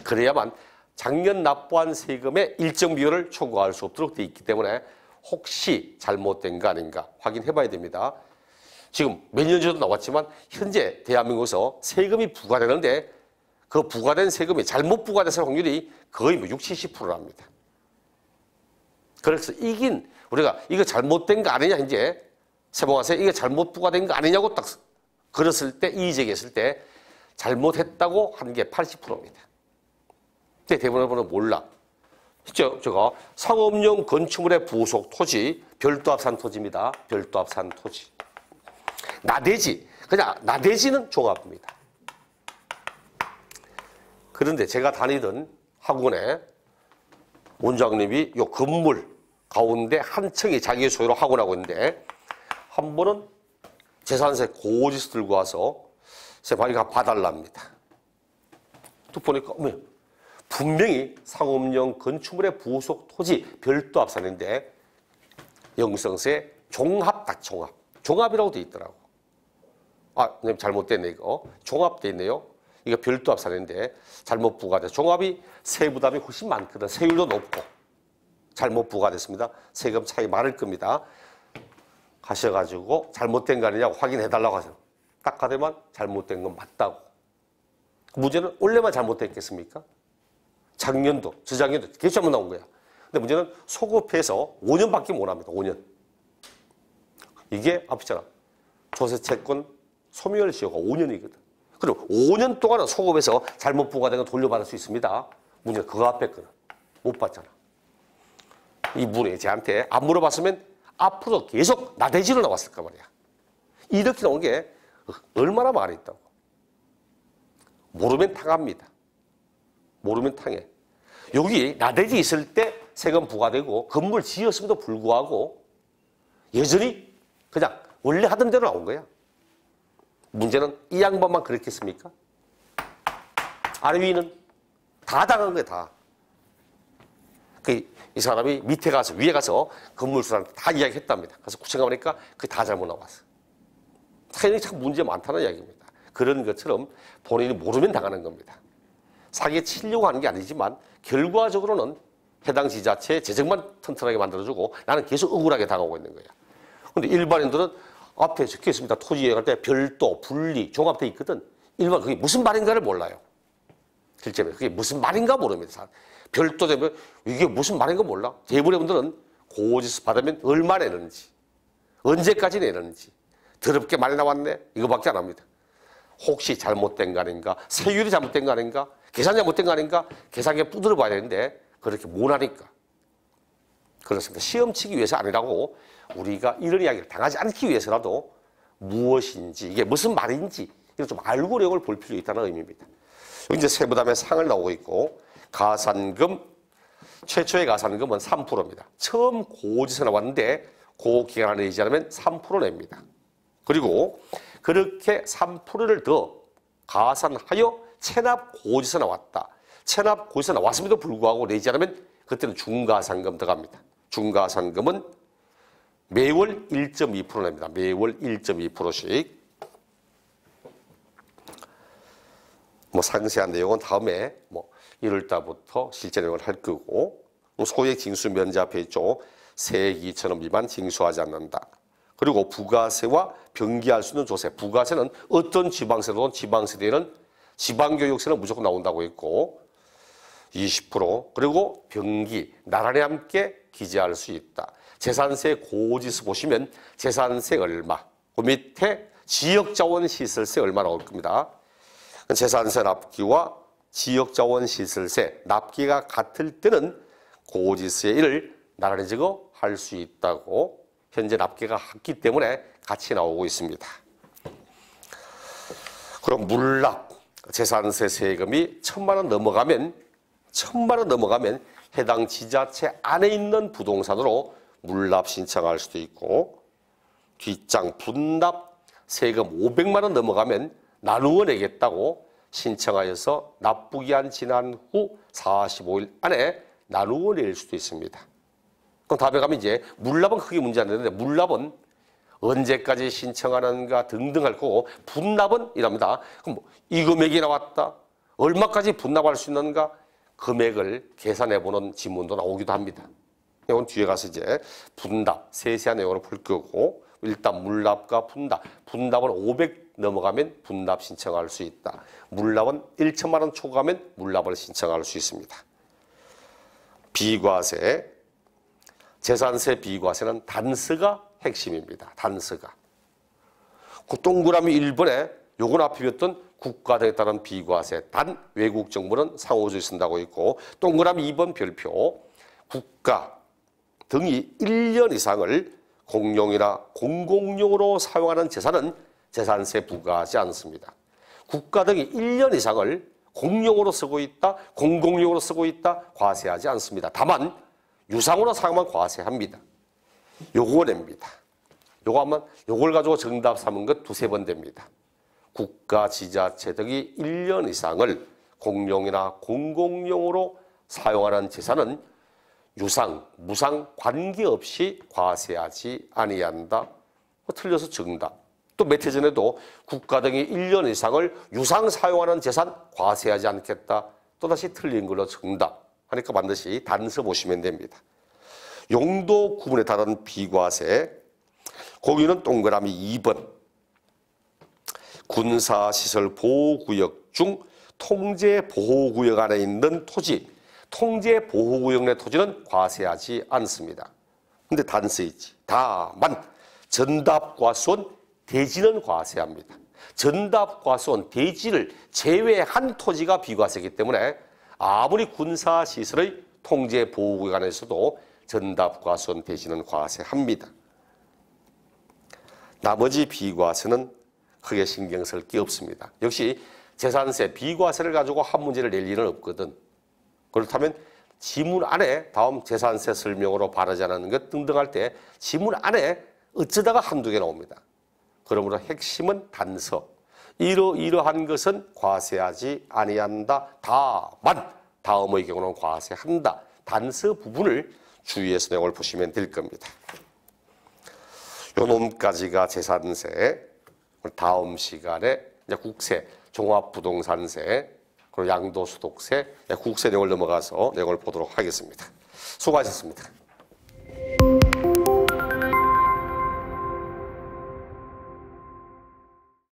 그래야만 작년 납부한 세금의 일정 비율을 초과할 수 없도록 되어 있기 때문에 혹시 잘못된 거 아닌가 확인해 봐야 됩니다. 지금 몇 년 전에도 나왔지만 현재 대한민국에서 세금이 부과되는데 그 부과된 세금이 잘못 부과될 확률이 거의 60, 70%랍니다. 그래서 우리가 이거 잘못된 거 아니냐 이제 세봉하세요. 이게 잘못 부과된 거 아니냐고 딱 그랬을 때 이의제기했을 때 잘못했다고 하는 게 80%입니다. 근데 대부분은 몰라. 진짜 제가 상업용 건축물의 부속 토지 별도합산 토지입니다. 별도합산 토지. 나대지. 그냥 나대지는 종합입니다. 그런데 제가 다니던 학원에 원장님이 요 건물 가운데 한 층이 자기 소유로 학원하고 있는데 한 번은 재산세 고지서 들고 와서 제가 봐달랍니다. 또 보니까 분명히 상업용 건축물의 부속 토지 별도합산인데 영성세 종합 종합. 종합이라고 돼 있더라고. 아, 잘못됐네 이거. 종합돼 있네요. 이거 별도합산인데 잘못 부과돼서 종합이 세부담이 훨씬 많거든. 세율도 높고 잘못 부과됐습니다. 세금 차이 많을 겁니다. 가셔가지고 잘못된 거 아니냐고 확인해달라고 하세요. 딱 가더만 잘못된 건 맞다고. 문제는 원래만 잘못됐겠습니까? 작년도, 저작년도 계속 잘못 나온 거야. 근데 문제는 소급해서 5년밖에 못 합니다. 5년. 이게 앞이잖아. 조세채권 소멸 시효가 5년이거든. 그리고 5년 동안은 소급해서 잘못 부과된 거 돌려받을 수 있습니다. 문제는 그거 앞에 거는 못 받잖아. 이분이 저한테 안 물어봤으면 앞으로 계속 나대지로 나왔을까 말이야. 이렇게 나온 게 얼마나 많이 있다고. 모르면 탕합니다. 모르면 탕해. 여기 나대지 있을 때 세금 부과되고 건물 지었음에도 불구하고 여전히 그냥 원래 하던 대로 나온 거야. 문제는 이 양반만 그랬겠습니까? 아래 위는 다 당한 거야, 다. 이 사람이 밑에 가서 위에 가서 건물주한테 다 이야기했답니다. 그래서 구청가보니까 그게 다 잘못 나왔어. 당연히 참 문제 많다는 이야기입니다. 그런 것처럼 본인이 모르면 당하는 겁니다. 사기에 치려고 하는 게 아니지만 결과적으로는 해당 지자체의 재정만 튼튼하게 만들어주고 나는 계속 억울하게 당하고 있는 거야. 그런데 일반인들은 앞에 적혀 있습니다. 토지 여행할 때 별도, 분리, 종합돼 있거든. 일반 그게 무슨 말인가를 몰라요. 실제로 그게 무슨 말인가 모릅니다. 별도 되면 이게 무슨 말인가 몰라. 대부분의 분들은 고지서 받으면 얼마 내는지, 언제까지 내는지, 더럽게 많이 나왔네 이거밖에 안 합니다. 혹시 잘못된 거 아닌가, 세율이 잘못된 거 아닌가, 계산이 잘못된 거 아닌가, 계산기에 두드려 봐야 되는데 그렇게 못 하니까 그렇습니다. 시험 치기 위해서 아니라고 우리가 이런 이야기를 당하지 않기 위해서라도 무엇인지 이게 무슨 말인지 이걸 좀 알고 내용을 볼 필요 있다는 의미입니다. 여기 이제 세부담의 상을 나오고 있고 가산금 최초의 가산금은 3%입니다. 처음 고지서 나왔는데 그 기간 안에 내지 않으면 3% 냅니다. 그리고 그렇게 3%를 더 가산하여 체납 고지서 나왔다. 체납 고지서 나왔음에도 불구하고 내지 않으면 그때는 중가산금 들어갑니다. 중가산금은 매월 1.2% 냅니다. 매월 1.2%씩. 상세한 내용은 다음에 1월 달부터 실제 내용을 할 거고 소액 징수 면제 앞에 있죠. 세액 2,000원 미만 징수하지 않는다. 그리고 부가세와 병기할 수 있는 조세. 부가세는 어떤 지방세든 지방세대는 지방교육세는 무조건 나온다고 했고 20% 그리고 병기 나란히 함께 기재할 수 있다. 재산세 고지서 보시면 재산세 얼마 그 밑에 지역자원시설세 얼마 나올 겁니다. 재산세 납기와 지역자원시설세 납기가 같을 때는 고지서의 일을 나란히 적어 할 수 있다고 현재 납기가 같기 때문에 같이 나오고 있습니다. 그럼 물납 재산세 세금이 1,000만 원 넘어가면 해당 지자체 안에 있는 부동산으로 물납 신청할 수도 있고 뒷장 분납 세금 500만 원 넘어가면 나누어 내겠다고 신청하여서 납부기한 지난 후 45일 안에 나누어 낼 수도 있습니다. 그럼 다음에 가면 이제 물납은 크게 문제 안 되는데 물납은 언제까지 신청하는가 등등 할 거고 분납은 이랍니다. 그럼 이 금액이 나왔다. 얼마까지 분납할 수 있는가? 금액을 계산해보는 지문도 나오기도 합니다. 이건 뒤에 가서 이제 분답, 세세한 내용을 볼 거고, 일단 물납과 분답. 분답은 500 넘어가면 분납 신청할 수 있다. 물납은 1천만 원 초과하면 물납을 신청할 수 있습니다. 비과세, 재산세 비과세는 단서가 핵심입니다. 단서가. 그 동그라미 1번에 요건 앞에 였던 국가 등에 따른 비과세, 단 외국 정부는 상호주의 쓴다고 있고, 동그라미 2번 별표, 국가 등이 1년 이상을 공용이나 공공용으로 사용하는 재산은 재산세 부과하지 않습니다. 국가 등이 1년 이상을 공용으로 쓰고 있다, 공공용으로 쓰고 있다, 과세하지 않습니다. 다만 유상으로 사용하면 과세합니다. 요거 냅니다. 요거 하면 요걸 가지고 정답 삼은 것 두세 번 됩니다. 국가, 지자체 등이 1년 이상을 공용이나 공공용으로 사용하는 재산은 유상, 무상 관계없이 과세하지 아니한다. 틀려서 정답. 또 몇 해 전에도 국가 등이 1년 이상을 유상 사용하는 재산 과세하지 않겠다. 또다시 틀린 걸로 정답. 하니까 반드시 단서 보시면 됩니다. 용도 구분에 따른 비과세. 거기는 동그라미 2번. 군사시설 보호구역 중 통제보호구역 안에 있는 토지, 통제보호구역 내 토지는 과세하지 않습니다. 근데 단서 있지. 다만 전답과수원, 대지는 과세합니다. 전답과수원, 대지를 제외한 토지가 비과세이기 때문에 아무리 군사시설의 통제보호구역 안에서도 전답과수원, 대지는 과세합니다. 나머지 비과세는 크게 신경 쓸 게 없습니다. 역시 재산세 비과세를 가지고 한 문제를 낼 일은 없거든. 그렇다면 지문 안에 다음 재산세 설명으로 바르지 않은 것 등등 할 때 지문 안에 어쩌다가 한두 개 나옵니다. 그러므로 핵심은 단서. 이러한 것은 과세하지 아니한다. 다만 다음의 경우는 과세한다. 단서 부분을 주의해서 내용을 보시면 될 겁니다. 요 놈까지가 재산세. 다음 시간에 이제 국세, 종합부동산세, 그리고 양도소득세, 국세 내용을 넘어가서 내용을 보도록 하겠습니다. 수고하셨습니다.